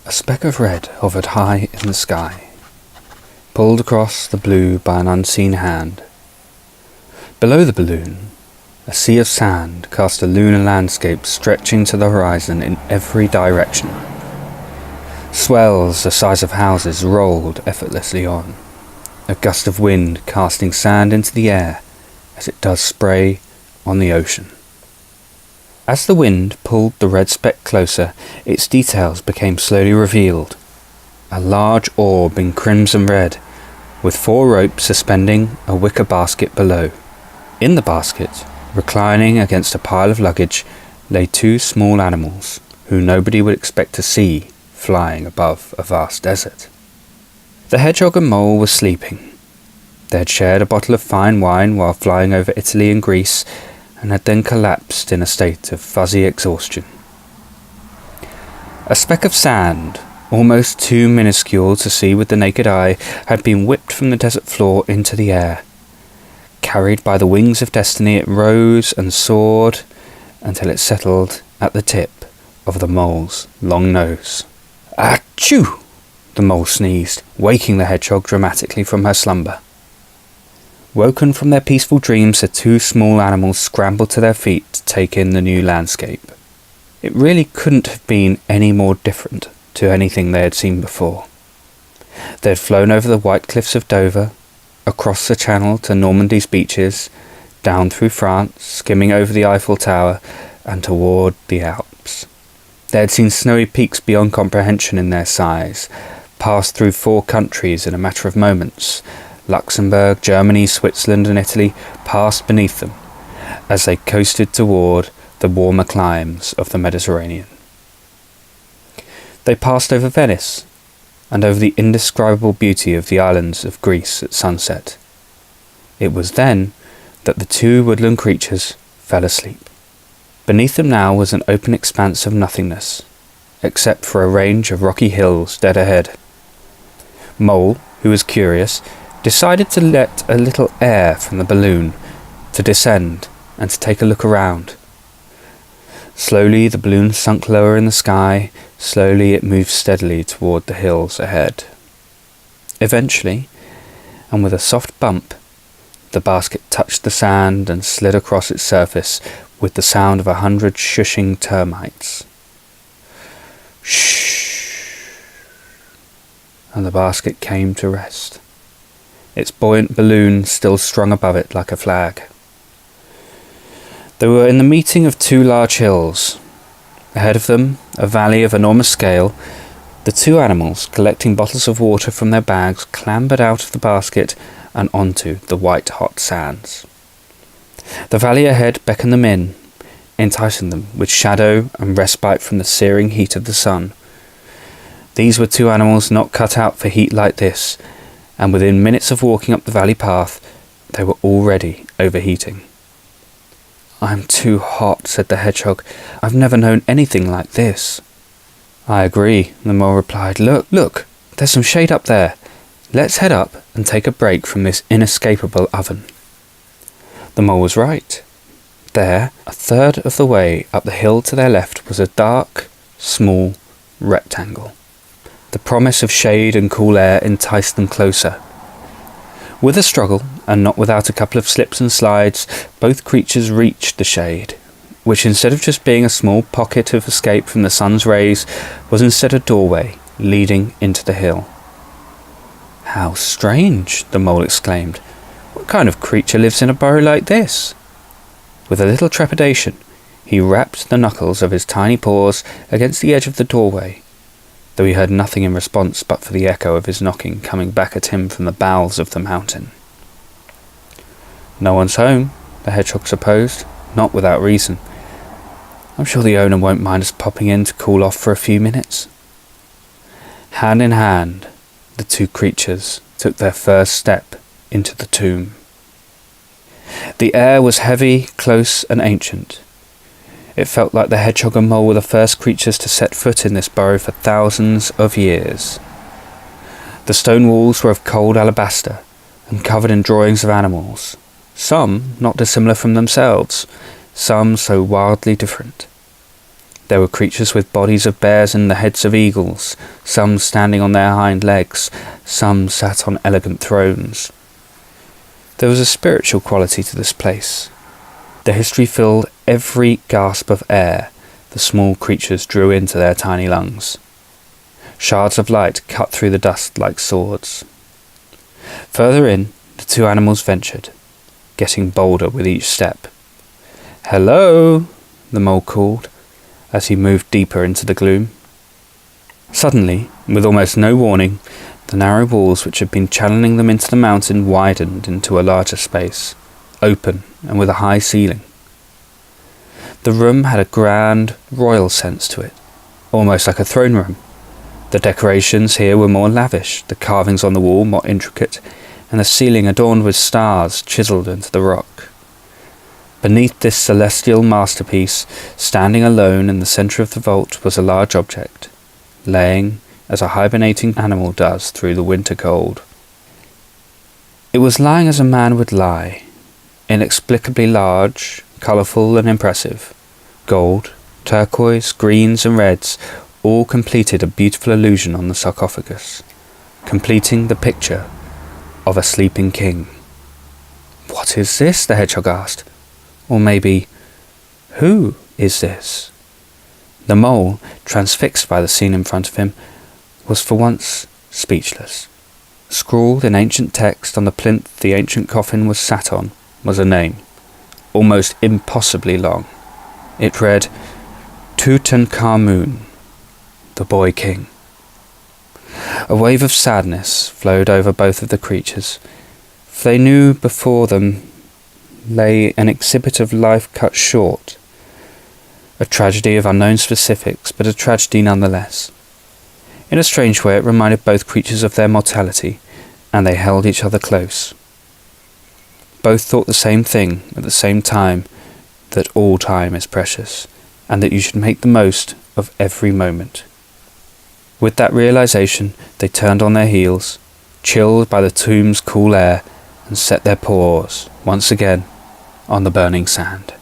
A speck of red hovered high in the sky, pulled across the blue by an unseen hand. Below the balloon, a sea of sand cast a lunar landscape stretching to the horizon in every direction. Swells the size of houses rolled effortlessly on, a gust of wind casting sand into the air as it does spray on the ocean. As the wind pulled the red speck closer, its details became slowly revealed. A large orb in crimson red, with 4 ropes suspending a wicker basket below. In the basket, reclining against a pile of luggage, lay 2 small animals, who nobody would expect to see flying above a vast desert. The Hedgehog and Mole were sleeping. They had shared a bottle of fine wine while flying over Italy and Greece, and had then collapsed in a state of fuzzy exhaustion. A speck of sand, almost too minuscule to see with the naked eye, had been whipped from the desert floor into the air. Carried by the wings of destiny, it rose and soared until it settled at the tip of the mole's long nose. Achoo! The mole sneezed, waking the hedgehog dramatically from her slumber. Woken from their peaceful dreams, the 2 small animals scrambled to their feet to take in the new landscape. It really couldn't have been any more different to anything they had seen before. They had flown over the white cliffs of Dover, across the Channel to Normandy's beaches, down through France, skimming over the Eiffel Tower, and toward the Alps. They had seen snowy peaks beyond comprehension in their size, passed through 4 countries in a matter of moments. Luxembourg, Germany, Switzerland and Italy passed beneath them as they coasted toward the warmer climes of the Mediterranean. They passed over Venice and over the indescribable beauty of the islands of Greece at sunset. It was then that the 2 woodland creatures fell asleep. Beneath them now was an open expanse of nothingness, except for a range of rocky hills dead ahead. Mole, who was curious, decided to let a little air from the balloon to descend and to take a look around. Slowly the balloon sunk lower in the sky. Slowly it moved steadily toward the hills ahead. Eventually, and with a soft bump, the basket touched the sand and slid across its surface with the sound of 100 shushing termites. Shh! And the basket came to rest, its buoyant balloon still strung above it like a flag. They were in the meeting of 2 large hills. Ahead of them, a valley of enormous scale. The 2 animals, collecting bottles of water from their bags, clambered out of the basket and onto the white-hot sands. The valley ahead beckoned them in, enticing them with shadow and respite from the searing heat of the sun. These were 2 animals not cut out for heat like this, and within minutes of walking up the valley path, they were already overheating. "I'm too hot," said the hedgehog. "I've never known anything like this." "I agree," the mole replied. Look, there's some shade up there. Let's head up and take a break from this inescapable oven." The mole was right. There, a third of the way up the hill to their left, was a dark, small rectangle. The promise of shade and cool air enticed them closer. With a struggle, and not without a couple of slips and slides, both creatures reached the shade, which instead of just being a small pocket of escape from the sun's rays, was instead a doorway leading into the hill. "How strange," the mole exclaimed. "What kind of creature lives in a burrow like this?" With a little trepidation, he rapped the knuckles of his tiny paws against the edge of the doorway, though he heard nothing in response but for the echo of his knocking coming back at him from the bowels of the mountain. "No one's home," the hedgehog supposed, not without reason. "I'm sure the owner won't mind us popping in to cool off for a few minutes." Hand in hand, the 2 creatures took their first step into the tomb. The air was heavy, close and ancient. It felt like the Hedgehog and Mole were the first creatures to set foot in this burrow for thousands of years. The stone walls were of cold alabaster and covered in drawings of animals, some not dissimilar from themselves, some so wildly different. There were creatures with bodies of bears and the heads of eagles, some standing on their hind legs, some sat on elegant thrones. There was a spiritual quality to this place. The history filled every gasp of air the small creatures drew into their tiny lungs. Shards of light cut through the dust like swords. Further in, the two animals ventured, getting bolder with each step. "Hello," the mole called, as he moved deeper into the gloom. Suddenly, with almost no warning, the narrow walls which had been channeling them into the mountain widened into a larger space, open and with a high ceiling. The room had a grand, royal sense to it, almost like a throne room. The decorations here were more lavish, the carvings on the wall more intricate, and the ceiling adorned with stars chiselled into the rock. Beneath this celestial masterpiece, standing alone in the centre of the vault, was a large object, laying as a hibernating animal does through the winter cold. It was lying as a man would lie, inexplicably large, colourful and impressive. Gold, turquoise, greens and reds all completed a beautiful illusion on the sarcophagus, completing the picture of a sleeping king. "What is this?" the hedgehog asked. Or maybe, who is this? The mole, transfixed by the scene in front of him, was for once speechless. Scrawled in ancient text on the plinth the ancient coffin was sat on was a name, almost impossibly long. It read, Tutankhamun, the boy king. A wave of sadness flowed over both of the creatures, for they knew before them lay an exhibit of life cut short, a tragedy of unknown specifics, but a tragedy nonetheless. In a strange way it reminded both creatures of their mortality, and they held each other close. Both thought the same thing at the same time, that all time is precious, and that you should make the most of every moment. With that realization, they turned on their heels, chilled by the tomb's cool air, and set their paws, once again, on the burning sand.